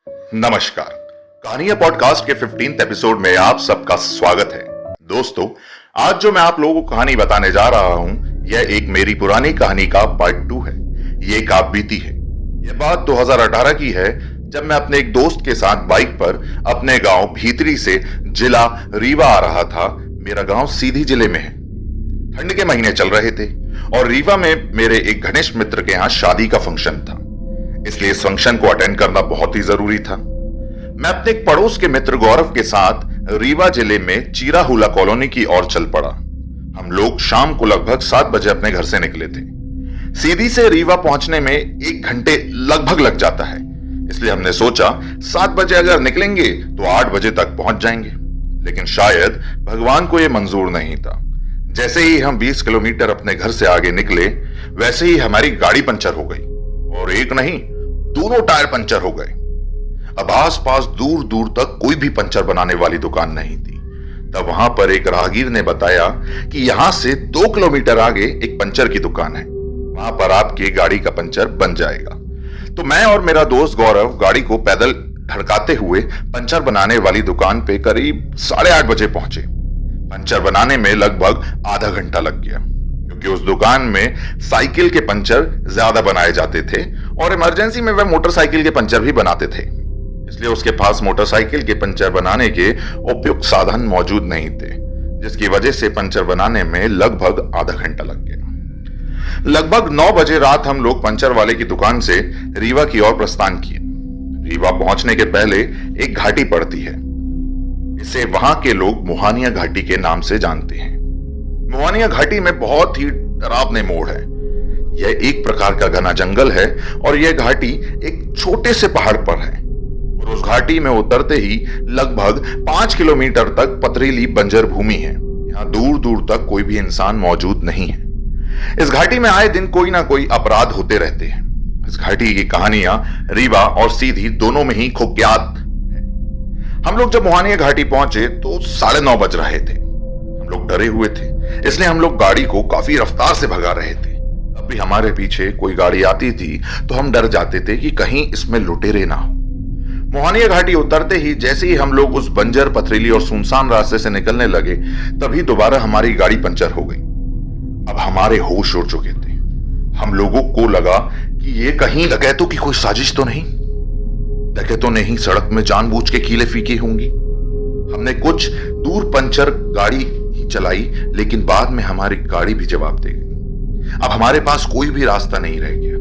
नमस्कार। कहानियां पॉडकास्ट के 15th एपिसोड में आप सबका स्वागत है। दोस्तों, आज जो मैं आप लोगों को कहानी बताने जा रहा हूं, यह एक मेरी पुरानी कहानी का पार्ट 2 है। ये एक आप बीती है। यह बात 2018 की है, जब मैं अपने एक दोस्त के साथ बाइक पर अपने गांव भीतरी से जिला रीवा आ रहा था। मेरा गांव सीधी जिले में है। ठंड के महीने चल रहे थे और रीवा में मेरे एक घनिष्ठ मित्र के यहाँ शादी का फंक्शन था, इसलिए इस फंक्शन को अटेंड करना बहुत ही जरूरी था। मैं अपने एक पड़ोस के मित्र गौरव के साथ रीवा जिले में चीराहुला कॉलोनी की ओर चल पड़ा। हम लोग शाम को लगभग 7 बजे अपने घर से निकले थे। सीधी से रीवा पहुंचने में 1 घंटे लगभग लग जाता है, इसलिए हमने सोचा 7 बजे अगर निकलेंगे तो 8 बजे तक पहुंच जाएंगे। लेकिन शायद भगवान को यह मंजूर नहीं था। जैसे ही हम 20 किलोमीटर अपने घर से आगे निकले, वैसे ही हमारी गाड़ी पंचर हो गई, और एक नहीं, दोनों टायर पंचर हो गए। अब आसपास दूर दूर तक कोई भी पंचर बनाने वाली दुकान नहीं थी। तब वहां पर एक राहगीर ने बताया कि यहां से 2 किलोमीटर आगे एक पंचर की दुकान है, वहां पर आपकी गाड़ी का पंचर बन जाएगा। तो मैं और मेरा दोस्त गौरव गाड़ी को पैदल ढड़काते हुए पंचर बनाने वाली दुकान पे करीब 8:30 बजे पहुंचे। पंचर बनाने में लगभग आधा घंटा लग गया, क्योंकि उस दुकान में साइकिल के पंचर ज्यादा बनाए जाते थे और इमरजेंसी में वह मोटरसाइकिल के पंचर भी बनाते थे। इसलिए उसके पास मोटरसाइकिल के पंचर बनाने के उपयुक्त साधन मौजूद नहीं थे, जिसकी वजह से पंचर बनाने में लगभग आधा घंटा लग गया। लगभग 9 बजे रात हम लोग पंचर वाले की दुकान से रीवा की ओर प्रस्थान किए। रीवा पहुंचने के पहले एक घाटी पड़ती है। इसे वहां के लोग मुहानिया घाटी के नाम से जानते हैं। मुहानिया घाटी में बहुत ही डरावने मोड़ है। यह एक प्रकार का घना जंगल है और यह घाटी एक छोटे से पहाड़ पर है, और उस घाटी में उतरते ही लगभग 5 किलोमीटर तक पथरीली बंजर भूमि है। यहां दूर दूर तक कोई भी इंसान मौजूद नहीं है। इस घाटी में आए दिन कोई ना कोई अपराध होते रहते हैं। इस घाटी की कहानियां रीवा और सीधी दोनों में ही कुख्यात है। हम लोग जब मुहानिया घाटी पहुंचे तो 9:30 बज रहे थे। हम लोग डरे हुए थे, इसलिए हम लोग गाड़ी को काफी रफ्तार से भगा रहे थे। तब भी हमारे पीछे कोई गाड़ी आती थी तो हम डर जाते थे कि कहीं इसमें लुटेरे ना हो। मुहानिया घाटी उतरते ही जैसे ही हम लोग उस बंजर, पथरीली और सुनसान रास्ते से निकलने लगे, तभी दोबारा हमारी गाड़ी पंचर हो गई। अब हमारे होश उड़ चुके थे। हम लोगों को लगा कि ये कहीं डकैतों की कोई साजिश तो नहीं। डकैतों ने ही सड़क में जानबूझ के कीलें फीकी होंगी। हमने कुछ दूर पंचर गाड़ी ही चलाई, लेकिन बाद में हमारी गाड़ी भी जवाब दे गई। अब हमारे पास कोई भी रास्ता नहीं रह गया।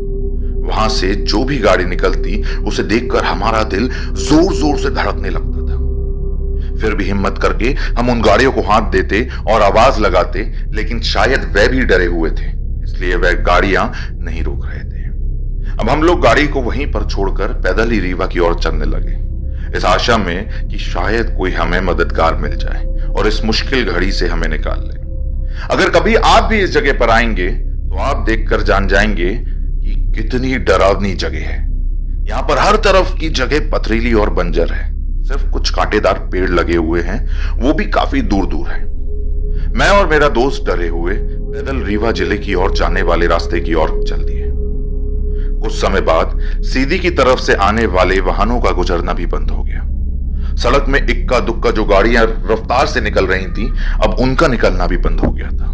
वहां से जो भी गाड़ी निकलती, उसे देखकर हमारा दिल जोर जोर से धड़कने लगता था। फिर भी हिम्मत करके हम उन गाड़ियों को हाथ देते और आवाज लगाते, लेकिन शायद वह भी डरे हुए थे, इसलिए वह गाड़ियां नहीं रोक रहे थे। अब हम लोग गाड़ी को वहीं पर छोड़कर पैदल ही रीवा की ओर चलने लगे, इस आशा में कि शायद कोई हमें मददगार मिल जाए और इस मुश्किल घड़ी से हमें निकाल ले। अगर कभी आप भी इस जगह पर आएंगे तो आप देखकर जान जाएंगे कि कितनी डरावनी जगह है। यहां पर हर तरफ की जगह पथरीली और बंजर है। सिर्फ कुछ कांटेदार पेड़ लगे हुए हैं, वो भी काफी दूर दूर है। मैं और मेरा दोस्त डरे हुए पैदल रीवा जिले की ओर जाने वाले रास्ते की ओर चल दिए। कुछ समय बाद सीधी की तरफ से आने वाले वाहनों का गुजरना भी बंद हो गया। सड़क में इक्का दुक्का जो गाड़ियां रफ्तार से निकल रही थी, अब उनका निकलना भी बंद हो गया था।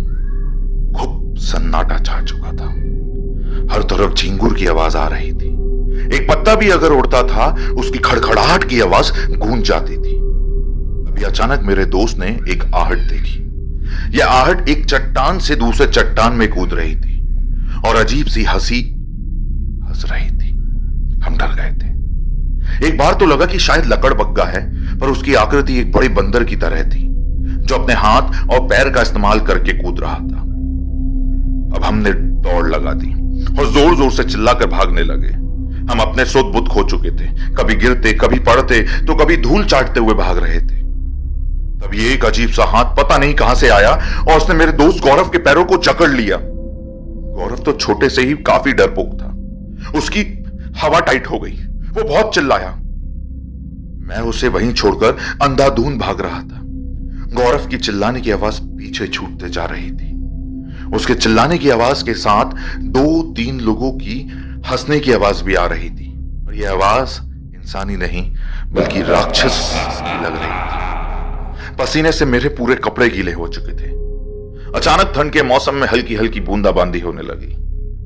खूब सन्नाटा छा चुका था। हर तरफ झिंगुर की आवाज आ रही थी। एक पत्ता भी अगर उड़ता था, उसकी खड़खड़ाहट की आवाज गूंज जाती थी। अभी अचानक मेरे दोस्त ने एक आहट देखी। यह आहट एक चट्टान से दूसरे चट्टान में कूद रही थी और अजीब सी हंसी हंस रही थी। हम डर गए थे। एक बार तो लगा कि शायद लकड़बग्गा है, पर उसकी आकृति एक बड़े बंदर की तरह थी, जो अपने हाथ और पैर का इस्तेमाल करके कूद रहा था। अब हमने दौड़ लगा दी और जोर जोर से चिल्लाकर भागने लगे। हम अपने सुध बुध खो चुके थे। कभी गिरते, कभी पड़ते, तो कभी धूल चाटते हुए भाग रहे थे। तभी एक अजीब सा हाथ पता नहीं कहां से आया और उसने मेरे दोस्त गौरव के पैरों को जकड़ लिया। गौरव तो छोटे से ही काफी डरपोक था। उसकी हवा टाइट हो गई। वो बहुत चिल्लाया। मैं उसे वहीं छोड़कर अंधाधुंध भाग रहा था। गौरव की चिल्लाने की आवाज पीछे छूटते जा रही थी। उसके चिल्लाने की आवाज के साथ 2-3 लोगों की हंसने की आवाज भी आ रही थी, और यह आवाज इंसानी नहीं बल्कि राक्षस की लग रही थी। पसीने से मेरे पूरे कपड़े गीले हो चुके थे। अचानक ठंड के मौसम में हल्की हल्की बूंदाबांदी होने लगी।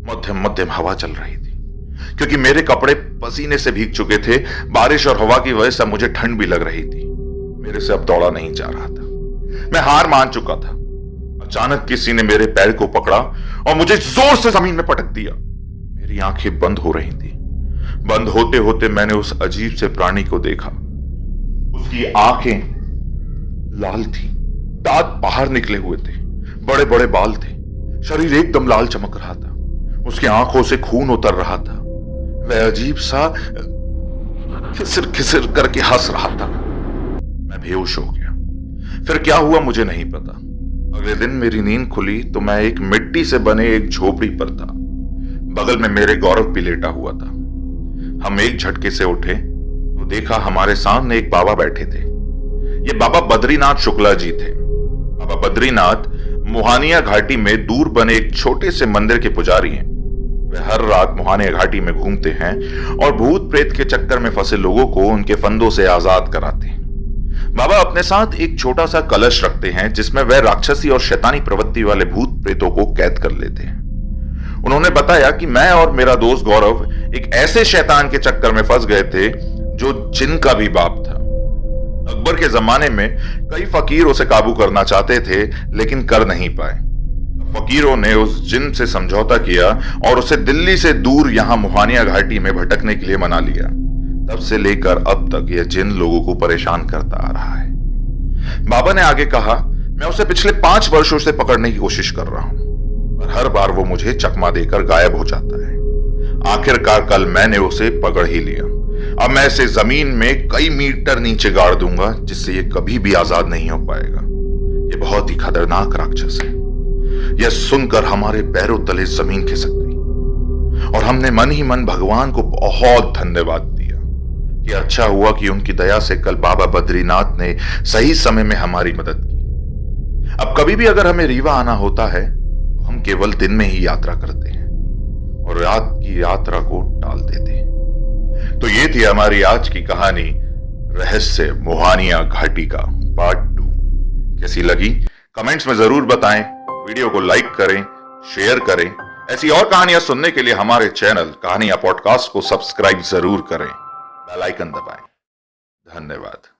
मध्यम मध्यम हवा चल रही थी। क्योंकि मेरे कपड़े पसीने से भीग चुके थे, बारिश और हवा की वजह से मुझे ठंड भी लग रही थी। मेरे से अब दौड़ा नहीं जा रहा था। मैं हार मान चुका था। अचानक किसी ने मेरे पैर को पकड़ा और मुझे जोर से जमीन में पटक दिया। मेरी आंखें बंद हो रही थी। बंद होते होते मैंने उस अजीब से प्राणी को देखा। उसकी आंखें लाल थी, दांत बाहर निकले हुए थे, बड़े बड़े बाल थे, शरीर एकदम लाल चमक रहा था। उसकी आंखों से खून उतर रहा था। वह अजीब सा खिसर खिसर करके हंस रहा था। मैं बेहोश हो गया। फिर क्या हुआ मुझे नहीं पता। अगले दिन मेरी नींद खुली तो मैं एक मिट्टी से बने एक झोपड़ी पर था। बगल में मेरे गौरव भी लेटा हुआ था। हम एक झटके से उठे तो देखा हमारे सामने एक बाबा बैठे थे। ये बाबा बद्रीनाथ शुक्ला जी थे। बाबा बद्रीनाथ मुहानिया घाटी में दूर बने एक छोटे से मंदिर के पुजारी हैं। वे हर रात मुहानिया घाटी में घूमते हैं और भूत प्रेत के चक्कर में फंसे लोगों को उनके फंदों से आजाद कराते हैं। बाबा अपने साथ एक छोटा सा कलश रखते हैं जिसमें वह राक्षसी और शैतानी प्रवृत्ति वाले भूत प्रेतों को कैद कर लेते हैं। उन्होंने बताया कि मैं और मेरा दोस्त गौरव एक ऐसे शैतान के चक्कर में फंस गए थे जो जिन का भी बाप था। अकबर के जमाने में कई फकीर उसे काबू करना चाहते थे लेकिन कर नहीं पाए। फकीरों ने उस जिन से समझौता किया और उसे दिल्ली से दूर यहां मुहानिया घाटी में भटकने के लिए मना लिया। तब से लेकर अब तक यह जिन लोगों को परेशान करता आ रहा है। बाबा ने आगे कहा, मैं उसे पिछले 5 वर्षों से पकड़ने की कोशिश कर रहा हूं पर हर बार वो मुझे चकमा देकर गायब हो जाता है। आखिरकार कल मैंने उसे पकड़ ही लिया। अब मैं इसे जमीन में कई मीटर नीचे गाड़ दूंगा जिससे ये कभी भी आजाद नहीं हो पाएगा। ये बहुत ही खतरनाक राक्षस है। यह सुनकर हमारे पैरों तले जमीन खिसक गई और हमने मन ही मन भगवान को बहुत धन्यवाद दिया कि अच्छा हुआ कि उनकी दया से कल बाबा बद्रीनाथ ने सही समय में हमारी मदद की। अब कभी भी अगर हमें रीवा आना होता है तो हम केवल दिन में ही यात्रा करते हैं और रात की यात्रा को टाल देते हैं। तो ये थी हमारी आज की कहानी, रहस्य मुहानिया घाटी का पार्ट 2। कैसी लगी कमेंट्स में जरूर बताएं। वीडियो को लाइक करें, शेयर करें। ऐसी और कहानियां सुनने के लिए हमारे चैनल कहानियां पॉडकास्ट को सब्सक्राइब जरूर करें, बेल आइकन दबाएं। धन्यवाद।